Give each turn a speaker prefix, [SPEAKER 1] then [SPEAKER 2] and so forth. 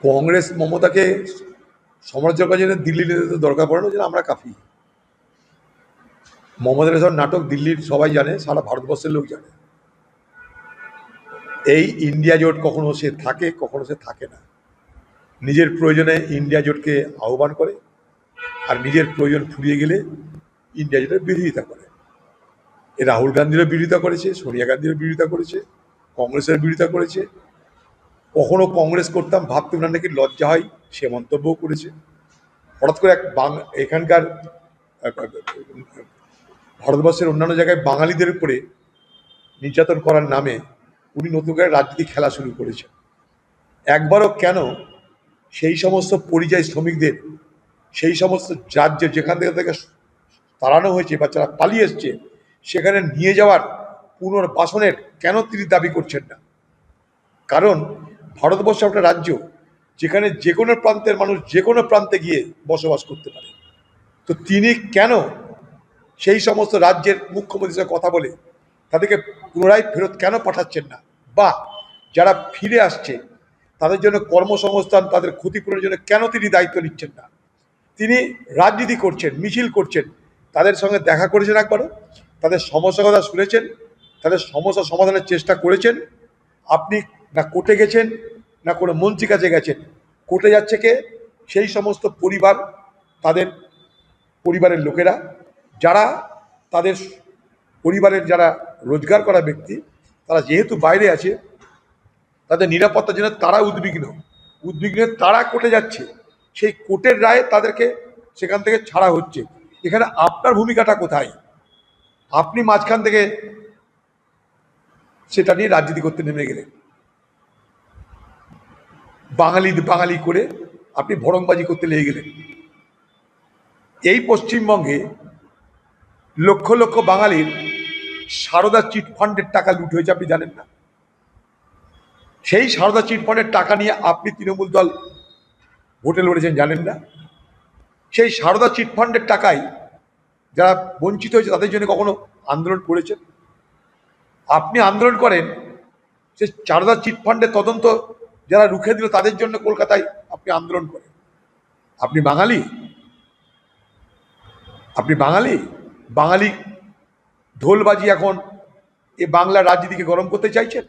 [SPEAKER 1] কংগ্রেস মমতাকে সমালোচনা করার জন্য দিল্লি নেতৃত্ব দরকার পড়ে না, যেন আমরা কাফি। মমতার সব নাটক দিল্লির সবাই জানে, সারা ভারতবর্ষের লোক জানে। এই ইন্ডিয়া জোট কখনো সে থাকে, কখনো সে থাকে না। নিজের প্রয়োজনে ইন্ডিয়া জোটকে আহ্বান করে, আর নিজের প্রয়োজন ফুরিয়ে গেলে ইন্ডিয়া জোটের বিরোধিতা করে। এ রাহুল গান্ধীরও বিরোধিতা করেছে, সোনিয়া গান্ধীরও বিরোধিতা করেছে, কংগ্রেসের বিরোধিতা করেছে। কখনো কংগ্রেস করতাম ভাবতে না নাকি লজ্জা হয়, সে মন্তব্যও করেছে। হঠাৎ করে এখানকার ভারতবর্ষের অন্যান্য জায়গায় বাঙালিদের উপরে নির্যাতন করার নামে উনি নতুন করে রাজনীতি খেলা শুরু করেছেন। একবারও কেন সেই সমস্ত পরিযায়ী শ্রমিকদের সেই সমস্ত রাজ্যে যেখান থেকে তাড়ানো হয়েছে বা যারা পালিয়ে এসছে সেখানে নিয়ে যাওয়ার পুনর্বাসনের কেন তিনি দাবি করছেন না? কারণ ভারতবর্ষ একটা রাজ্য যেখানে যে কোনো প্রান্তের মানুষ যে কোনো প্রান্তে গিয়ে বসবাস করতে পারে। তো তিনি কেন সেই সমস্ত রাজ্যের মুখ্যমন্ত্রীর সাথে কথা বলে তাদেরকে পুনরায় ফেরত কেন পাঠাচ্ছেন না? বা যারা ফিরে আসছে তাদের জন্য কর্মসংস্থান, তাদের ক্ষতিপূরণের জন্য কেন তিনি দায়িত্ব নিচ্ছেন না? তিনি রাজনীতি করছেন, মিছিল করছেন, তাদের সঙ্গে দেখা করেছেন একবারও? তাদের সমস্যার কথা শুনেছেন? তাদের সমস্যা সমাধানের চেষ্টা করেছেন? আপনি না কোর্টে গেছেন, না কোনো মন্ত্রীর কাছে গেছেন। কোর্টে যাচ্ছে কে? সেই সমস্ত পরিবার, তাদের পরিবারের লোকেরা, যারা তাদের পরিবারের যারা রোজগার করা ব্যক্তি, তারা যেহেতু বাইরে আছে, তাদের নিরাপত্তার জন্য তারা উদ্বিগ্ন তারা কোর্টে যাচ্ছে। সেই কোর্টের রায়ে তাদেরকে সেখান থেকে ছাড়া হচ্ছে। এখানে আপনার ভূমিকাটা কোথায়? আপনি মাঝখান থেকে সেটা নিয়ে রাজনীতি করতে নেমে গেলেন। বাঙালি করে আপনি ভরংবাজি করতে লেগে গেলেন। এই পশ্চিমবঙ্গে লক্ষ লক্ষ বাঙালির সারদা চিটফান্ডের টাকা লুট হয়েছে, আপনি জানেন না? সেই সারদা চিটফান্ডের টাকা নিয়ে আপনি তৃণমূল দল ভোটে লড়েছেন, জানেন না? সেই সারদা চিটফান্ডের টাকায় যারা বঞ্চিত হয়েছে তাদের জন্য কখনো আন্দোলন করেছেন? আপনি আন্দোলন করেন সে সারদা চিটফান্ডের তদন্ত যারা রুখে দিল তাদের জন্য কলকাতায় আপনি আন্দোলন করেন। আপনি বাঙালি? আপনি বাঙালি ঢোলবাজি এখন এ বাংলার রাজনীতিকে গরম করতে চাইছেন?